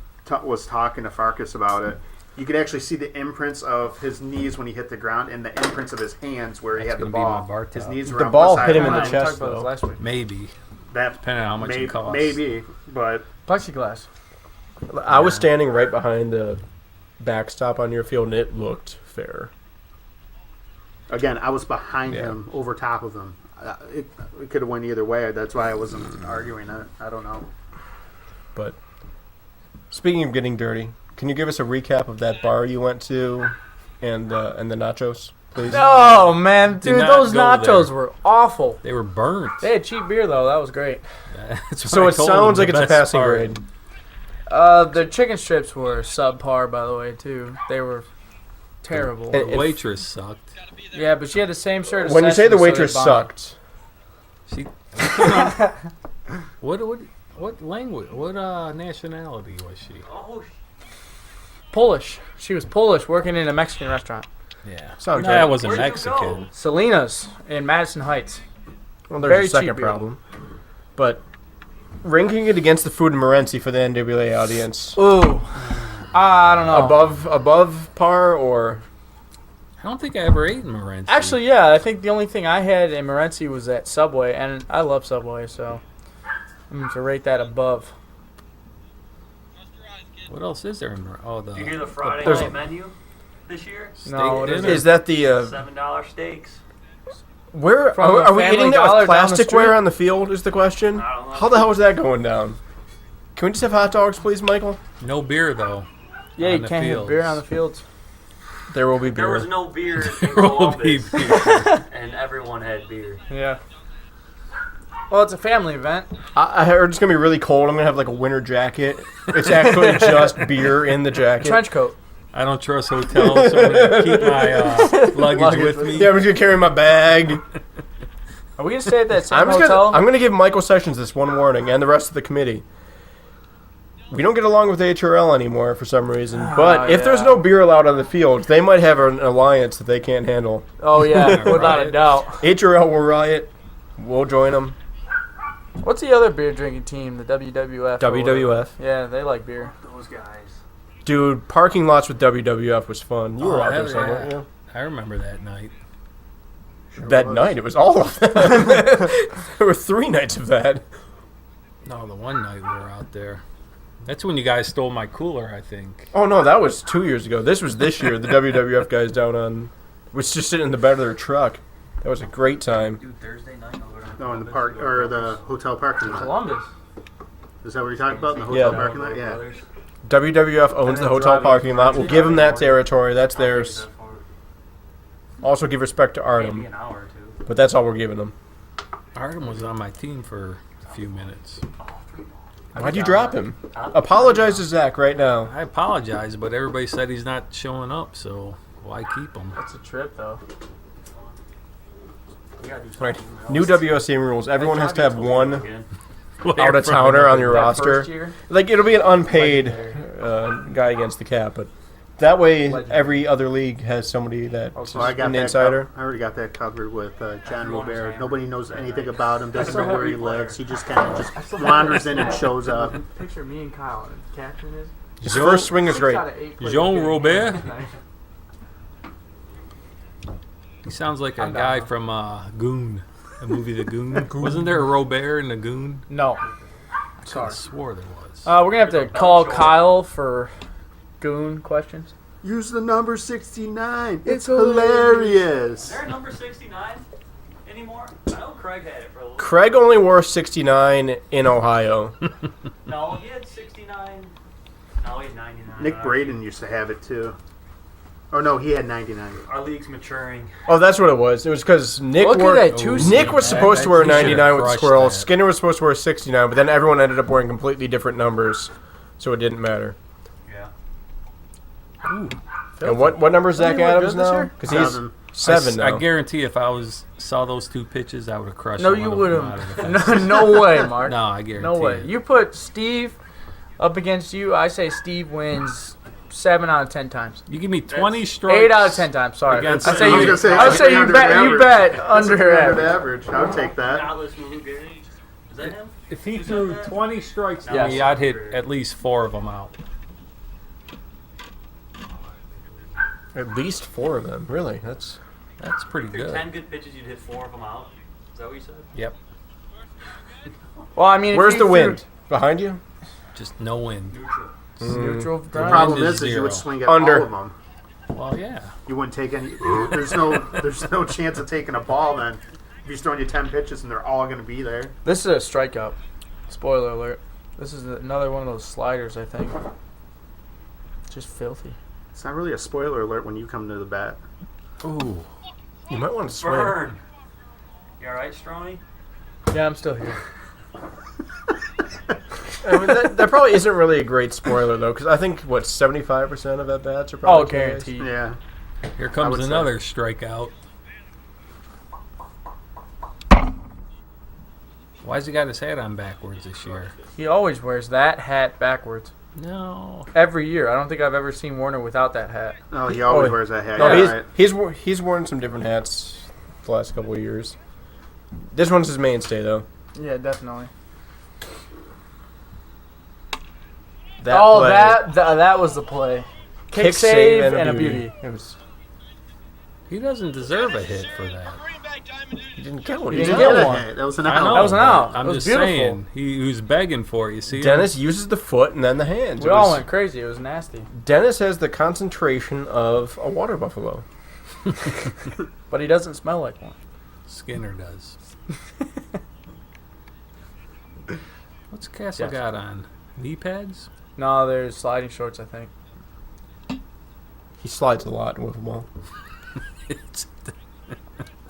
was talking to Farkas about it. You could actually see the imprints of his knees when he hit the ground and the imprints of his hands where he That's had the gonna be my ball. bar His top. knees were The on ball one hit him side. in the We chest, talked about this though. last week. Maybe. That Depending on how much it costs. maybe, but Plexiglass. I was standing right behind the backstop on your field, and it looked fair. again, I was behind Yeah. him, over top of him. It could have went either way. That's why I wasn't arguing it. I don't know. But speaking of getting dirty, can you give us a recap of that bar you went to and the nachos, please? Oh man, dude, not those go nachos there. were awful. They were burnt. They had cheap beer though. That was great. That's what So I it told sounds him, like the it's a best passing part. grade. The chicken strips were subpar, by the way, too. They were terrible. And- The waitress sucked. Yeah, but she had the same shirt. As When you say Sessions, the so waitress they bombed. sucked, She. what language? What nationality was she? Oh, Polish. She was Polish, working in a Mexican restaurant. Yeah. Sounds That right. wasn't Where'd you Mexican. go? Selena's in Madison Heights. well, there's very a second cheap beer. problem. But ranking it against the food in Morenci for the NWA audience, Ooh. I don't know. above par or I don't think I ever ate in Morenci. Actually, yeah, I think the only thing I had in Morenci was at Subway, and I love Subway, so I'm going to rate that above. what else is there in Morenci? Oh, the Did you hear the Friday there's- night menu this year? steak No, it dinner. is that the $7 steaks. where From the are we Family eating that Dollar with down the plasticware street? on the field? Is the question. I don't know. How the hell is that going down? Can we just have hot dogs, please, Michael? No beer though. Yeah, On you the can't have fields. beer on the fields. There will be There was beer. no beer in There will be Columbus, beer. and everyone had beer. Yeah. Well, it's a family event. I heard it's gonna be really cold. I'm gonna have like a winter jacket. It's actually just beer in the jacket. Trench coat. I don't trust hotels, so I'm gonna keep my luggage with me. Yeah, I'm just gonna carry my bag. Are we gonna stay at that same I'm hotel? gonna give Michael Sessions this one warning and the rest of the committee. We don't get along with HRL anymore for some reason. But if there's yeah. no beer allowed on the field, they might have an alliance that they can't handle. Oh yeah, without a Right. doubt. HRL will riot. We'll join them. What's the other beer drinking team? The WWF. or whatever? WWF. Yeah, they like beer. Those guys. Dude, parking lots with WWF was fun. You were Oh, out there hell somewhere. yeah. Yeah. I remember that night. That night, it was all of them. There were 3 nights of that. No, the one night we were out there. That's when you guys stole my cooler, I think. Oh no, that was 2 years ago. This was this year. The WWF guys down on was just sitting in the bed of their truck. That was a great time. Dude, Thursday night. I'll go down to No, in the Columbus park to go or to the hotel parking lot. Columbus. Is that what you're talking about? In the Yeah. hotel parking lot? Yeah. Brothers. WWF owns the hotel parking lot. We'll give them that territory. That's I'll take theirs. that for it. Also give respect to Maybe Artem. an hour or two. But that's all we're giving them. Artem was on my team for a few minutes. Why'd you drop him? Huh? Apologize to Zach right now. I apologize, but everybody said he's not showing up, so why keep him? That's a trip though. We gotta do Right. something New else. WSM rules. Everyone has to have one Again. out of towner on your That roster. first year? Like it'll be an unpaid guy against the cap, but that way Legendary. every other league has somebody that's So I got an that insider. I already got that covered with John Everyone was Robert. hammered. Nobody knows anything about him. Doesn't still know have where he replay. lives. He just kind of just wanders in and shows up. Picture me and Kyle, and the caption is His first swing is great. Jean Robert? He sounds like a I'm guy down. from Goon, the movie The Goon. Wasn't there a Robert in The Goon? No. I Sorry. swore there was. We're gonna have to call Kyle for goon questions. Use the number 69. It's It's hilarious. Is hilarious. there a number 69 anymore? I know Craig had it for a little. Craig only wore 69 in Ohio. No, he had 69. No, he had 99. Nick Braden used to have it too. Oh no, he had 99. Our league's maturing. Oh, that's what it was. It was because Nick Look at wore. that two- Nick was supposed to wear He should've 99 with the crushed Squirrels. that. Skinner was supposed to wear 69, but then everyone ended up wearing completely different numbers, so it didn't matter. Yeah. And what number is Zach Doesn't he look Adams good this now? year? Because he's 7. 7 now. I guarantee if I saw those 2 pitches, I would have crushed No, one you of would them out of the have. fence. No way, Mark. No, I guarantee No way. it. You put Steve up against you. I say Steve wins 7 out of 10 times. You give me 20 strikes. 8 out of 10 times. Sorry. Against- I say I was you. gonna say, I say you under bet. You average. bet That's a under good average. average. I would take that. Dallas Lou Gary. Is that him? If he Who said threw that? 20 strikes to Yes. me, I'd hit at least 4 of them out. At least 4 of them. Really? That's pretty Through good. 10 good pitches, you'd hit 4 of them out. Is that what you said? Yep. Well, I mean, if where's you the threw wind? Behind you? Just no wind. Neutral. Neutral The ground. problem Wind is is you would zero. swing at Under. all of them. Well, yeah. You wouldn't take any. There's no chance of taking a ball then. If he's throwing you 10 pitches and they're all going to be there. This is a strikeout. Spoiler alert. This is another one of those sliders, I think. Just filthy. It's not really a spoiler alert when you come to the bat. Ooh. You might want to swing. Burn. You alright, Stroney? Yeah, I'm still here. I mean, that probably isn't really a great spoiler, though, because I think, 75% of at-bats are Oh, probably Ks? guaranteed. Yeah. Here I comes would say. another strikeout. Why's he got his hat on backwards this year? He always wears that hat backwards. No. Every year. I don't think I've ever seen Warner without that hat. Oh, he always Oh, wears that hat. No, Yeah, right. he's worn some different hats the last couple of years. This one's his mainstay, though. Yeah, definitely. Play, That was the play. Kick save and a beauty. It was. He doesn't deserve a hit for that. He didn't get one. He He didn't did. get Yeah, one. that was an I out. know. That was an but out. I'm It was just beautiful. saying. He was begging for it. You see him? Dennis uses the foot and then the hands. We It all was- went crazy. It was nasty. Dennis has the concentration of a water buffalo. But he doesn't smell like one. Skinner does. What's Castle Yes. got on? Knee pads? No, there's sliding shorts, I think. He slides a lot in wiffle ball.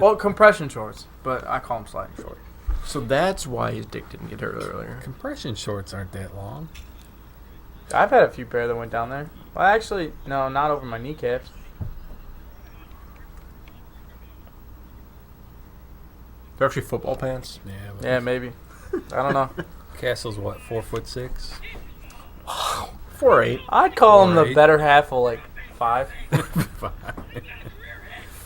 Well, compression shorts, but I call them sliding shorts. So that's why his dick didn't get hurt earlier. Compression shorts aren't that long. I've had a few pair that went down there. Well, actually, no, not over my kneecaps. They're actually football pants. Yeah. Yeah, maybe. I don't know. Castle's what, 4'6"? 4'8". I'd call him the 4'8". better half of like 5.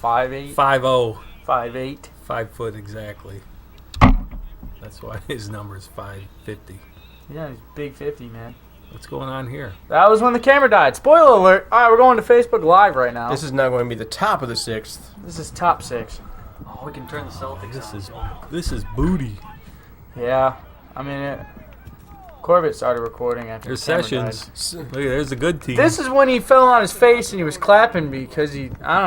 5'8". 5'0". 5'8". 5 foot exactly. That's why his number is 550. Yeah, he's big 50, man. What's going on here? That was when the camera died. Spoiler alert. All right, we're going to Facebook Live right now. This is now going to be the top of the 6th. This is top 6. Oh, we can turn the Celtics This is booty. Yeah. I mean, Corbett started recording after There's the camera Sessions. Look, there's a good team. This is when he fell on his face and he was clapping because I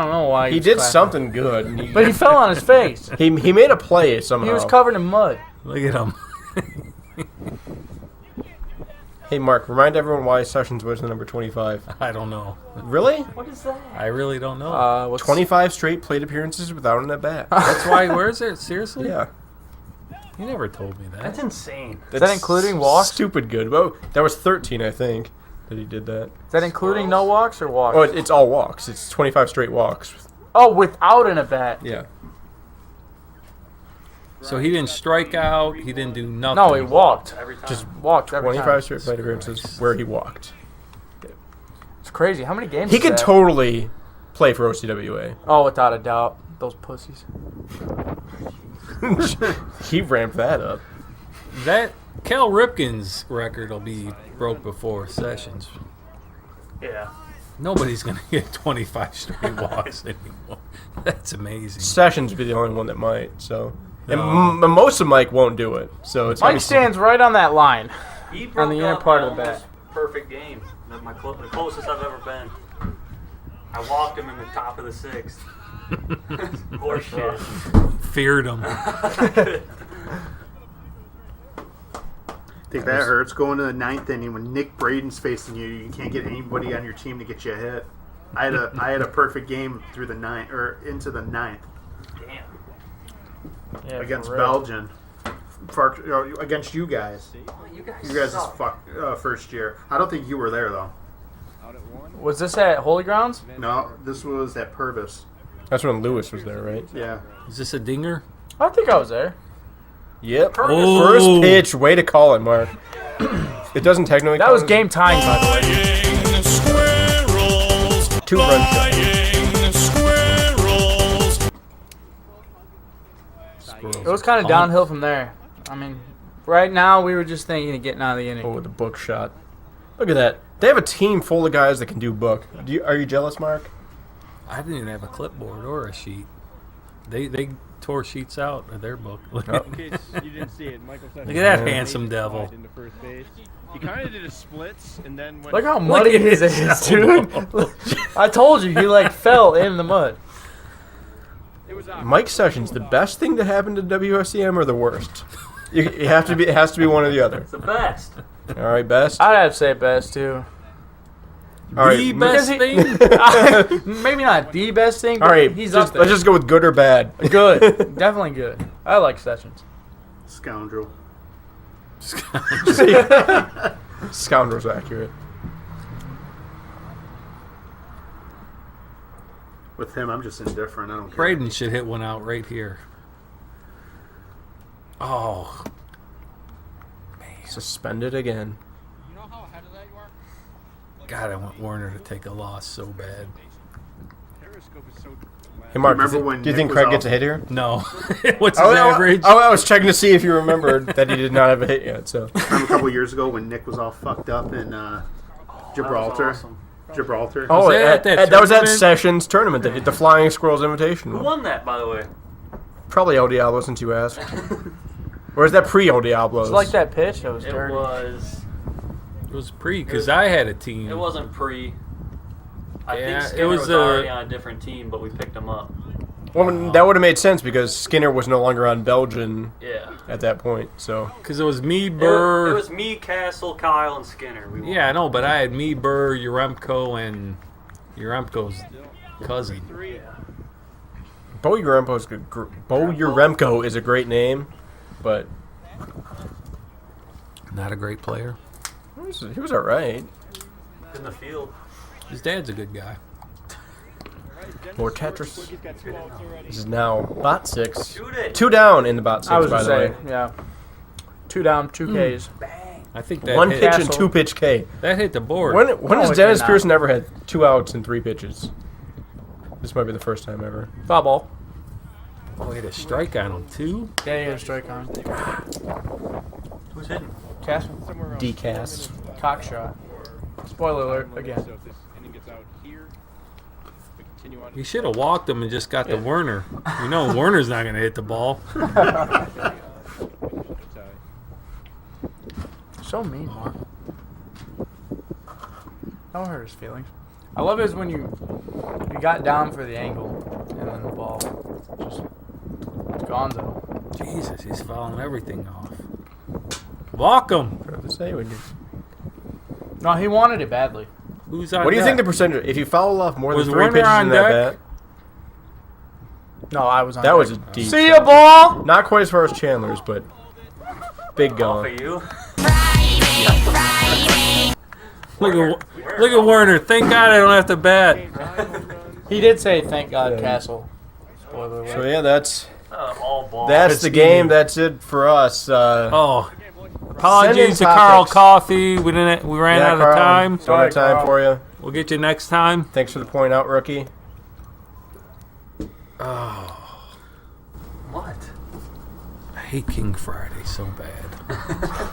don't know why He was did clapping. something good. and But he fell on his face. he made a play somehow. He was covered in mud. Look at him. Hey, Mark, remind everyone why Sessions was the number 25. I don't know. Really? What is that? I really don't know. What's 25 straight plate appearances without an at-bat. That's why he wears it? Seriously? Yeah. You never told me that. That's insane. Is that including walks? Stupid good. Well, that was 13, I think, that he did that. Is that including no walks or walks? Oh, it's all walks. It's 25 straight walks. Oh, without an at bat. Yeah. So he didn't strike out. He didn't do nothing. No, he walked. Every time. Just walked every 25 time. straight plate appearances where he walked. It's crazy. How many games? He is could that? totally play for OCWA. Oh, without a doubt. Those pussies. He ramped that up. That Cal Ripken's record will be broke before Sessions. Yeah. Nobody's going to get 25 straight walks anymore. That's amazing. Sessions would be the only one that might. So, and No. most of Mike won't do it. So it's Mike stands right on that line. He broke the inner up part my of the bat. almost perfect game. The closest I've ever been. I walked him in the top of the 6th. Horseshit. Feared him. Think that hurts going to the 9th inning when Nick Braden's facing you. You can't get anybody on your team to get you a hit. I had a perfect game through the 9th or into the 9th Damn. Yeah, against for real. Belgian. Against you guys. You guys You guys' suck. first year. I don't think you were there though. Was this at Holy Grounds? No, this was at Purvis. That's when Lewis was there, right? Yeah. Is this a dinger? I think I was there. Yep. Oh. First pitch. Way to call it, Mark. It doesn't technically That count was as game time, by the way. 2-run shot. It was kind of downhill from there. I mean, right now we were just thinking of getting out of the inning. Oh, the book shot. Look at that. They have a team full of guys that can do book. Are you jealous, Mark? I didn't even have a clipboard or a sheet. They tore sheets out of their book. Look Oh. at In case you didn't see it, Michael Sessions Look at that was handsome devil. wide into first base. He kind of did a splits and then went. Look how muddy at his his is, dude. I told you, he like fell in the mud. It was awkward. Mike Sessions, the best thing that happened to WSCM or the worst? You have to be. It has to be one or the other. It's the best. All right, best. I'd have to say best too. All right, the best thing. Maybe not the best thing, but All right, he's just, up there. let's just go with good or bad. Good, definitely good. I like Sessions. Scoundrel. Scoundrel's accurate. With him, I'm just indifferent. I don't care. Braden should hit one out right here. Oh, Suspended again. God, I want Warner to take a loss so bad. Periscope is so. Hey, Mark, Remember do when you Nick think was Craig out- gets a hit here? No. What's his average? I was checking to see if you remembered that he did not have a hit yet. So Remember a couple years ago when Nick was all fucked up in Gibraltar? That was awesome. Gibraltar. Oh, that that that was at tournament? Sessions tournament, the Flying Squirrels Who Invitational. won that, by the way? Probably El Diablo, since you asked. Or is that pre-El Diablos? It's like that pitch. That was It dirty. was. It was pre, because I had a team. It wasn't pre. I Yeah, think it Skinner was, was already on a different team, but we picked him up. Well, that would have made sense because Skinner was no longer on Belgian Yeah. at that point. So Because it was me, It was, Burr. it was me, Castle, Kyle, and Skinner. We won. Yeah, I know, but I had me, Burr, Uremko, and Uremko's cousin. Bo Uremko is a great name, but Not a great player. he was all right. In the field. His dad's a good guy. More Tetris. This is now bot 6. Shoot it. 2 down in the bot 6, I was by gonna the say, way. yeah. 2 down, 2 Ks. I think that 1 hit, pitch and Castle. 2 pitch K. that hit the board. When No, has it Dennis did not. Pearson ever had 2 outs and 3 pitches? This might be the first time ever. Foul ball. Oh, he had a strike on him too. Yeah, you got a strike on. Who's hitting? Castle. D-Cast. Cock shot. Spoiler alert again. So if this inning gets out here, we continue on. He should have walked him and just got to Werner. You know Werner's not going to hit the ball. So mean, Mark. Don't hurt his feelings. I love it is when you got down for the angle and then the ball just it's gonzo. Jesus, he's fouling everything off. Walk him. What to say when you... No, he wanted it badly. Who's on What do you think the deck? percentage? If you foul off more Was than 3 Werner pitches on in that deck? bat, No, I was on. that deck. was a deep. See ya, ball. Not quite as far as Chandler's, but big Off going. of you. Look at Werner. Thank God I don't have to bat. He did say, "Thank God, Yeah. Castle." Spoiler alert. So yeah, that's All ball. the game. That's it for us. Oh, Send in apologies to Carl topics. Coffee. We ran out of Carl, time. Don't Sorry, have time Carl. for you. We'll get you next time. Thanks for the point out, rookie. What? I hate King Friday so bad.